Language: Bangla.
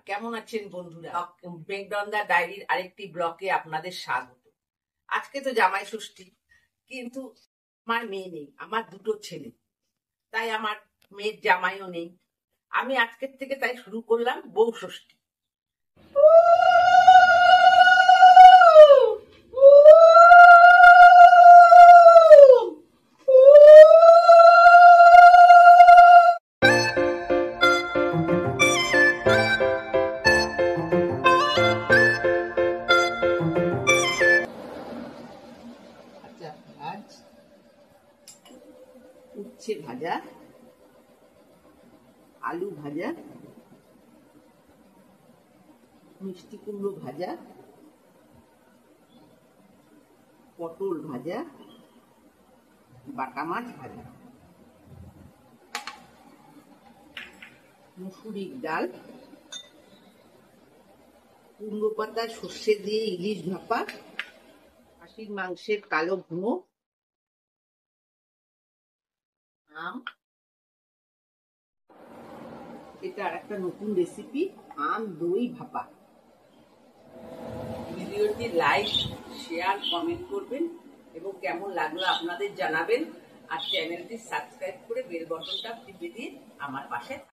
কেমন আছেন বন্ধুরা? মেঘনন্দা ডায়েরির আরেকটি ব্লকে আপনাদের স্বাগত। আজকে তো জামাই ষষ্ঠী, কিন্তু আমার মেয়ে নেই, আমার দুটো ছেলে, তাই আমার মেয়ের জামাইও নেই। আমি আজকের থেকে তাই শুরু করলাম বউ ষষ্ঠী। উচ্ছে ভাজা, আলু ভাজা, মিষ্টি কুমড়ো ভাজা, পটল ভাজা, বাটা মাছ ভাজা, মুসুরির ডাল, কুমড়ো পাতা সর্ষে দিয়ে ইলিশ ভাপা, খাসির মাংসের কালো ভুনো, আম, এটা আর একটা নতুন রেসিপি, আম দই ভাপা। ভিডিওটি লাইক, শেয়ার, কমেন্ট করবেন এবং কেমন লাগলো আপনাদের জানাবেন। আর চ্যানেলটি সাবস্ক্রাইব করে বেল বাটনটা টিপে দিয়ে আমার পাশে